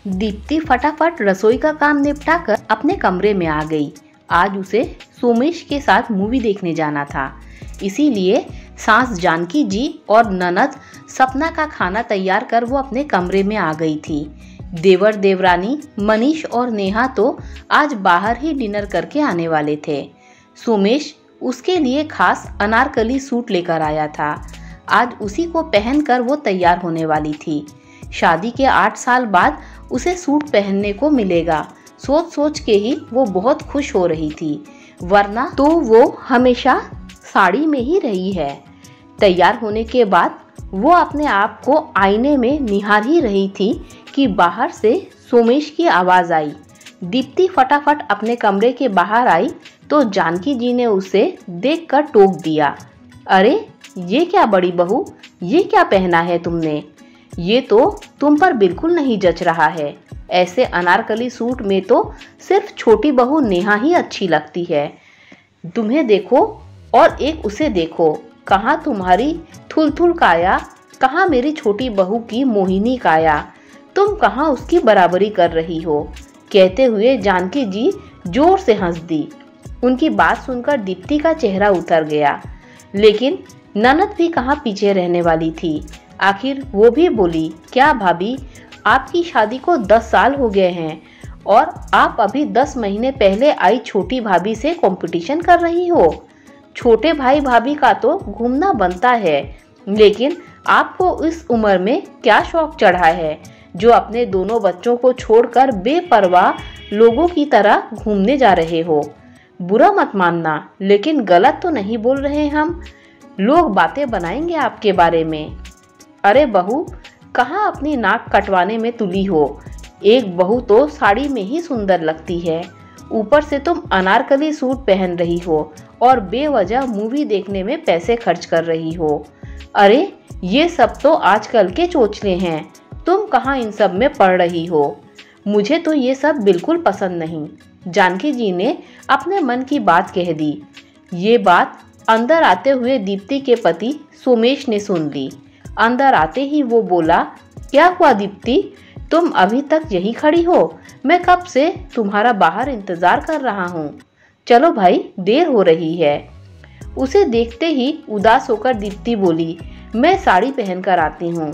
दीप्ति फटाफट रसोई का काम निपटाकर अपने कमरे में आ गई। आज उसे सोमेश के साथ मूवी देखने जाना था, इसीलिए सास जानकी जी और ननद सपना का खाना तैयार कर वो अपने कमरे में आ गई थी। देवर देवरानी मनीष और नेहा तो आज बाहर ही डिनर करके आने वाले थे। सोमेश उसके लिए खास अनारकली सूट लेकर आया था। आज उसी को पहनकर वो तैयार होने वाली थी। शादी के 8 साल बाद उसे सूट पहनने को मिलेगा, सोच सोच के ही वो बहुत खुश हो रही थी, वरना तो वो हमेशा साड़ी में ही रही है। तैयार होने के बाद वो अपने आप को आईने में निहार ही रही थी कि बाहर से सोमेश की आवाज आई। दीप्ति फटाफट अपने कमरे के बाहर आई तो जानकी जी ने उसे देखकर टोक दिया, अरे ये क्या बड़ी बहू, ये क्या पहना है तुमने? ये तो तुम पर बिल्कुल नहीं जच रहा है। ऐसे अनारकली सूट में तो सिर्फ छोटी बहू नेहा ही अच्छी लगती है। तुम्हें देखो और एक उसे देखो, कहाँ तुम्हारी थुलथुल काया, कहाँ मेरी छोटी बहू की मोहिनी काया, तुम कहाँ उसकी बराबरी कर रही हो। कहते हुए जानकी जी जोर से हंस दी। उनकी बात सुनकर दीप्ति का चेहरा उतर गया, लेकिन ननद भी कहाँ पीछे रहने वाली थी। आखिर वो भी बोली, क्या भाभी, आपकी शादी को 10 साल हो गए हैं और आप अभी 10 महीने पहले आई छोटी भाभी से कंपटीशन कर रही हो। छोटे भाई भाभी का तो घूमना बनता है, लेकिन आपको इस उम्र में क्या शौक चढ़ा है जो अपने दोनों बच्चों को छोड़कर बेपरवाह लोगों की तरह घूमने जा रहे हो। बुरा मत मानना, लेकिन गलत तो नहीं बोल रहे हम। लोग बातें बनाएंगे आपके बारे में। अरे बहू, कहाँ अपनी नाक कटवाने में तुली हो। एक बहू तो साड़ी में ही सुंदर लगती है, ऊपर से तुम अनारकली सूट पहन रही हो और बेवजह मूवी देखने में पैसे खर्च कर रही हो। अरे ये सब तो आजकल के चोचले हैं, तुम कहाँ इन सब में पड़ रही हो। मुझे तो ये सब बिल्कुल पसंद नहीं। जानकी जी ने अपने मन की बात कह दी। ये बात अंदर आते हुए दीप्ति के पति सोमेश ने सुन ली। अंदर आते ही वो बोला, क्या हुआ दीप्ति, तुम अभी तक यहीं खड़ी हो? मैं कब से तुम्हारा बाहर इंतजार कर रहा हूँ। चलो भाई, देर हो रही है। उसे देखते ही उदास होकर दीप्ति बोली, मैं साड़ी पहनकर आती हूँ।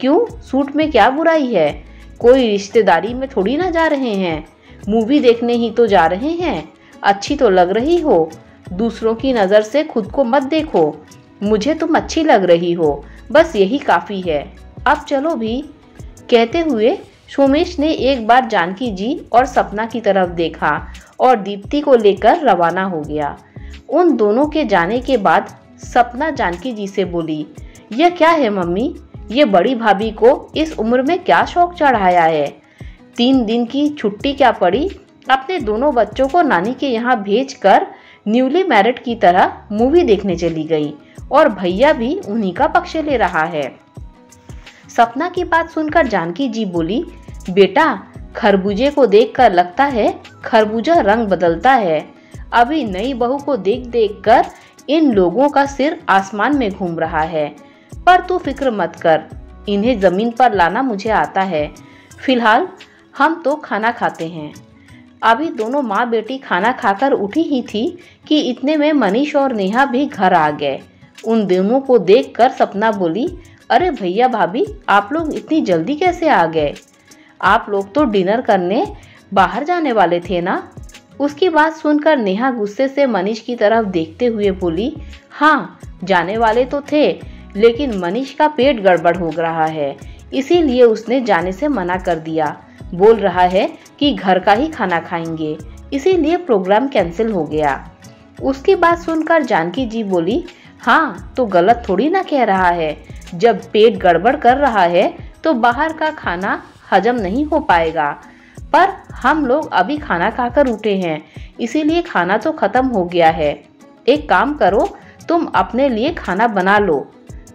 क्यों, सूट में क्या बुराई है? कोई रिश्तेदारी में थोड़ी ना जा रहे हैं, मूवी देखने ही तो जा रहे हैं। अच्छी तो लग रही हो, दूसरों की नज़र से खुद को मत देखो। मुझे तुम अच्छी लग रही हो, बस यही काफ़ी है। अब चलो भी। कहते हुए सोमेश ने एक बार जानकी जी और सपना की तरफ देखा और दीप्ति को लेकर रवाना हो गया। उन दोनों के जाने के बाद सपना जानकी जी से बोली, यह क्या है मम्मी, ये बड़ी भाभी को इस उम्र में क्या शौक चढ़ाया है? 3 दिन की छुट्टी क्या पड़ी, अपने दोनों बच्चों को नानी के यहाँ भेजकर न्यूली मैरिड की तरह मूवी देखने चली गई और भैया भी उन्हीं का पक्ष ले रहा है। सपना की बात सुनकर जानकी जी बोली, बेटा, खरबूजे को देखकर लगता है खरबूजा रंग बदलता है। अभी नई बहू को देख देख कर इन लोगों का सिर आसमान में घूम रहा है। पर तू फिक्र मत कर, इन्हें जमीन पर लाना मुझे आता है। फिलहाल हम तो खाना खाते हैं। अभी दोनों माँ बेटी खाना खाकर उठी ही थी कि इतने में मनीष और नेहा भी घर आ गए। उन दोनों को देखकर सपना बोली, अरे भैया भाभी, आप लोग इतनी जल्दी कैसे आ गए? आप लोग तो डिनर करने बाहर जाने वाले थे ना? उसकी बात सुनकर नेहा गुस्से से मनीष की तरफ देखते हुए बोली, हाँ जाने वाले तो थे, लेकिन मनीष का पेट गड़बड़ हो रहा है, इसीलिए उसने जाने से मना कर दिया। बोल रहा है कि घर का ही खाना खाएंगे, इसीलिए प्रोग्राम कैंसिल हो गया। उसकी बात सुनकर जानकी जी बोली, हाँ तो गलत थोड़ी ना कह रहा है। जब पेट गड़बड़ कर रहा है तो बाहर का खाना हजम नहीं हो पाएगा। पर हम लोग अभी खाना खाकर उठे हैं, इसीलिए खाना तो खत्म हो गया है। एक काम करो, तुम अपने लिए खाना बना लो।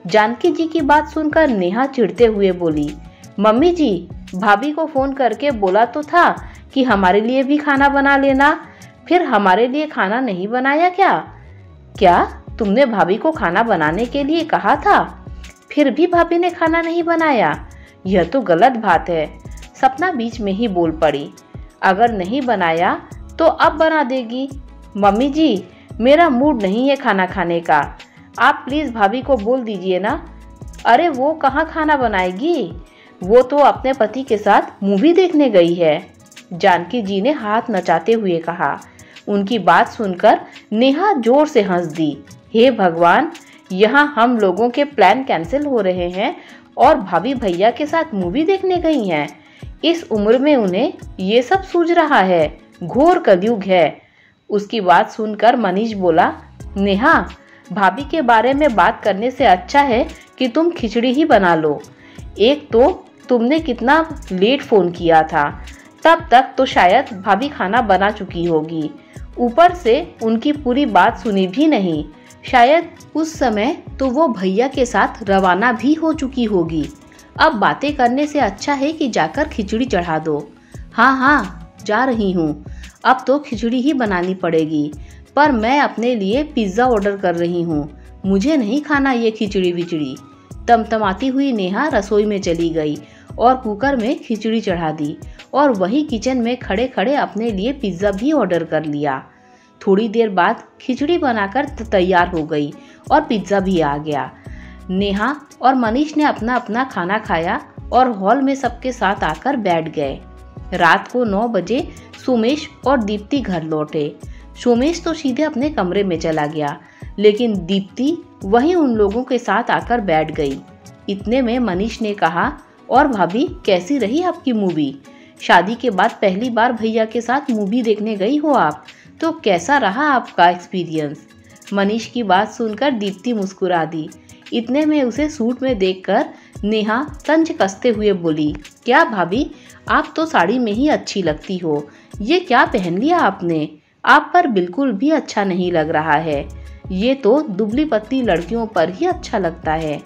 जानकी जी की बात सुनकर नेहा चिढ़ते हुए बोली, मम्मी जी, भाभी को फोन करके बोला तो था कि हमारे लिए भी खाना बना लेना, फिर हमारे लिए खाना नहीं बनाया क्या? क्या तुमने भाभी को खाना बनाने के लिए कहा था, फिर भी भाभी ने खाना नहीं बनाया? यह तो गलत बात है। सपना बीच में ही बोल पड़ी, अगर नहीं बनाया तो अब बना देगी। मम्मी जी, मेरा मूड नहीं है खाना खाने का, आप प्लीज भाभी को बोल दीजिए ना। अरे वो कहाँ खाना बनाएगी, वो तो अपने पति के साथ मूवी देखने गई है, जानकी जी ने हाथ नचाते हुए कहा। उनकी बात सुनकर नेहा जोर से हंस दी। हे भगवान, यहाँ हम लोगों के प्लान कैंसिल हो रहे हैं और भाभी भैया के साथ मूवी देखने गई हैं। इस उम्र में उन्हें ये सब सूझ रहा है, घोर कलयुग है। उसकी बात सुनकर मनीष बोला, नेहा, भाभी के बारे में बात करने से अच्छा है कि तुम खिचड़ी ही बना लो। एक तो तुमने कितना लेट फोन किया था, तब तक तो शायद भाभी खाना बना चुकी होगी। ऊपर से उनकी पूरी बात सुनी भी नहीं, शायद उस समय तो वो भैया के साथ रवाना भी हो चुकी होगी। अब बातें करने से अच्छा है कि जाकर खिचड़ी चढ़ा दो। हाँ हाँ, जा रही हूँ, अब तो खिचड़ी ही बनानी पड़ेगी, पर मैं अपने लिए पिज्ज़ा ऑर्डर कर रही हूँ, मुझे नहीं खाना ये खिचड़ी विचड़ी। तमतमाती हुई नेहा रसोई में चली गई और कुकर में खिचड़ी चढ़ा दी और वही किचन में खड़े खड़े अपने लिए पिज्ज़ा भी ऑर्डर कर लिया। थोड़ी देर बाद खिचड़ी बनाकर तैयार हो गई और पिज्ज़ा भी आ गया। नेहा और मनीष ने अपना अपना खाना खाया और हॉल में सबके साथ आकर बैठ गए। रात को 9 बजे सोमेश और दीप्ति घर लौटे। सोमेश तो सीधे अपने कमरे में चला गया, लेकिन दीप्ति वहीं उन लोगों के साथ आकर बैठ गई। इतने में मनीष ने कहा, और भाभी, कैसी रही आपकी मूवी? शादी के बाद पहली बार भैया के साथ मूवी देखने गई हो आप, तो कैसा रहा आपका एक्सपीरियंस? मनीष की बात सुनकर दीप्ति मुस्कुरा दी। इतने में उसे सूट में देखकर नेहा तंज कसते हुए बोली, क्या भाभी, आप तो साड़ी में ही अच्छी लगती हो, ये क्या पहन लिया आपने? आप पर बिल्कुल भी अच्छा नहीं लग रहा है, ये तो दुबली पतली लड़कियों पर ही अच्छा लगता है।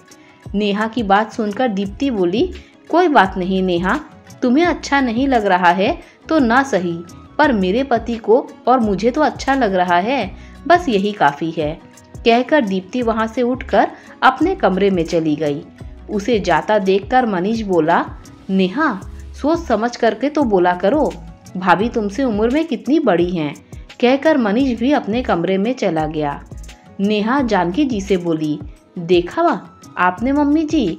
नेहा की बात सुनकर दीप्ति बोली, कोई बात नहीं नेहा, तुम्हें अच्छा नहीं लग रहा है तो ना सही, पर मेरे पति को और मुझे तो अच्छा लग रहा है, बस यही काफी है। कहकर दीप्ति वहां से उठकर अपने कमरे में चली गई। उसे जाता देखकर मनीष बोला, नेहा, सोच समझ करके तो बोला करो, भाभी तुमसे उम्र में कितनी बड़ी हैं। कहकर मनीष भी अपने कमरे में चला गया। नेहा जानकी जी से बोली, देखा आपने मम्मी जी,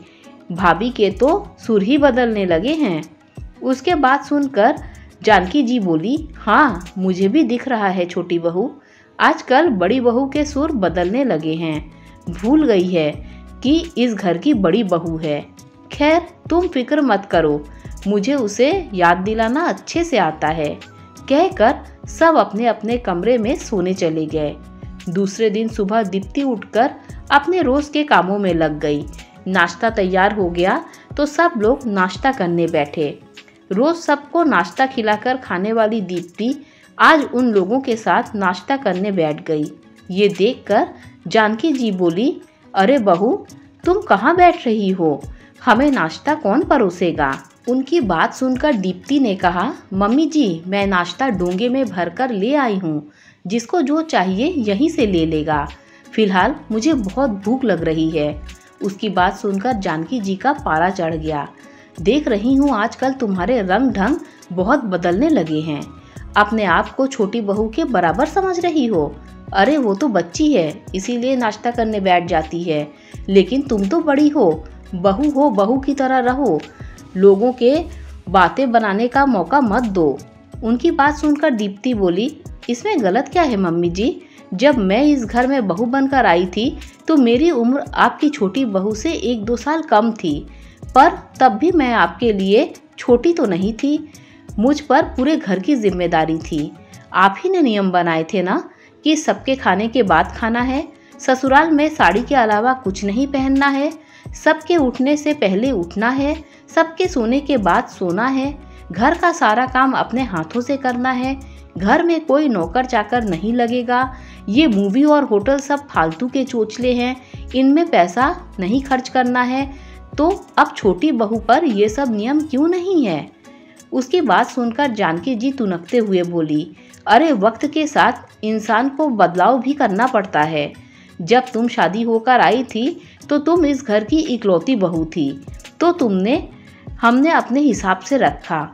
भाभी के तो सुर ही बदलने लगे हैं। उसके बाद सुनकर जानकी जी बोली, हाँ मुझे भी दिख रहा है छोटी बहू, आजकल बड़ी बहू के सुर बदलने लगे हैं, भूल गई है कि इस घर की बड़ी बहू है। खैर तुम फिक्र मत करो, मुझे उसे याद दिलाना अच्छे से आता है। कहकर सब अपने अपने कमरे में सोने चले गए। दूसरे दिन सुबह दीप्ति उठकर अपने रोज के कामों में लग गई। नाश्ता तैयार हो गया तो सब लोग नाश्ता करने बैठे। रोज सबको नाश्ता खिलाकर खाने वाली दीप्ति आज उन लोगों के साथ नाश्ता करने बैठ गई। ये देखकर जानकी जी बोली, अरे बहू, तुम कहाँ बैठ रही हो, हमें नाश्ता कौन परोसेगा? उनकी बात सुनकर दीप्ति ने कहा, मम्मी जी, मैं नाश्ता डोंगे में भरकर ले आई हूँ, जिसको जो चाहिए यहीं से ले लेगा, फिलहाल मुझे बहुत भूख लग रही है। उसकी बात सुनकर जानकी जी का पारा चढ़ गया। देख रही हूँ आजकल तुम्हारे रंग ढंग बहुत बदलने लगे हैं, अपने आप को छोटी बहू के बराबर समझ रही हो। अरे वो तो बच्ची है, इसीलिए नाश्ता करने बैठ जाती है, लेकिन तुम तो बड़ी हो, बहू की तरह रहो, लोगों के बातें बनाने का मौका मत दो। उनकी बात सुनकर दीप्ति बोली, इसमें गलत क्या है मम्मी जी, जब मैं इस घर में बहू बनकर आई थी तो मेरी उम्र आपकी छोटी बहू से 1-2 साल कम थी, पर तब भी मैं आपके लिए छोटी तो नहीं थी, मुझ पर पूरे घर की जिम्मेदारी थी। आप ही ने नियम बनाए थे ना कि सबके खाने के बाद खाना है, ससुराल में साड़ी के अलावा कुछ नहीं पहनना है, सबके उठने से पहले उठना है, सबके सोने के बाद सोना है, घर का सारा काम अपने हाथों से करना है, घर में कोई नौकर चाकर नहीं लगेगा, ये मूवी और होटल सब फालतू के चोचले हैं, इनमें पैसा नहीं खर्च करना है, तो अब छोटी बहू पर ये सब नियम क्यों नहीं है? उसकी बात सुनकर जानकी जी तुनकते हुए बोली, अरे वक्त के साथ इंसान को बदलाव भी करना पड़ता है। जब तुम शादी होकर आई थी तो तुम इस घर की इकलौती बहू थी, तो तुमने हमने अपने हिसाब से रखा।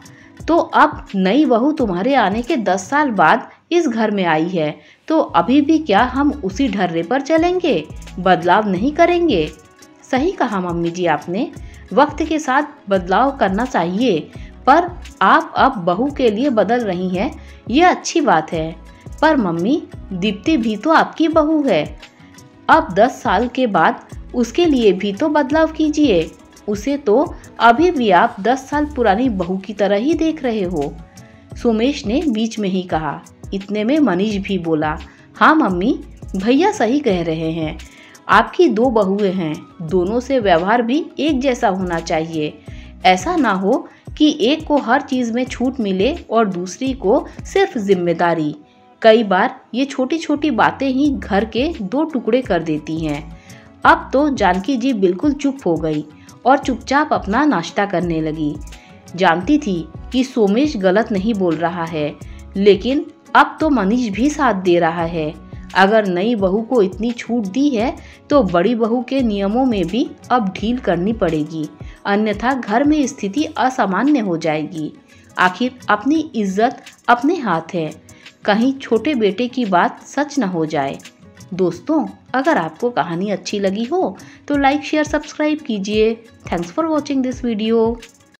तो अब नई बहू तुम्हारे आने के 10 साल बाद इस घर में आई है, तो अभी भी क्या हम उसी ढर्रे पर चलेंगे, बदलाव नहीं करेंगे? सही कहा मम्मी जी आपने, वक्त के साथ बदलाव करना चाहिए, पर आप अब बहू के लिए बदल रही हैं, ये अच्छी बात है। पर मम्मी, दीप्ति भी तो आपकी बहू है। अब 10 साल के बाद उसके लिए भी तो बदलाव कीजिए। उसे तो अभी भी आप 10 साल पुरानी बहू की तरह ही देख रहे हो। सोमेश ने बीच में ही कहा। इतने में मनीष भी बोला, हाँ मम्मी, भैया सही कह रहे हैं। आपकी 2 बहुएं हैं, दोनों से व्यवहार भी एक जैसा होना चाहिए। ऐसा ना हो कि एक को हर चीज़ में छूट मिले और दूसरी को सिर्फ जिम्मेदारी। कई बार ये छोटी छोटी बातें ही घर के 2 टुकड़े कर देती हैं। अब तो जानकी जी बिल्कुल चुप हो गई और चुपचाप अपना नाश्ता करने लगी। जानती थी कि सोमेश गलत नहीं बोल रहा है, लेकिन अब तो मनीष भी साथ दे रहा है। अगर नई बहू को इतनी छूट दी है तो बड़ी बहू के नियमों में भी अब ढील करनी पड़ेगी, अन्यथा घर में स्थिति असामान्य हो जाएगी। आखिर अपनी इज्जत अपने हाथ है, कहीं छोटे बेटे की बात सच न हो जाए। दोस्तों, अगर आपको कहानी अच्छी लगी हो तो लाइक शेयर सब्सक्राइब कीजिए। Thanks for watching this video.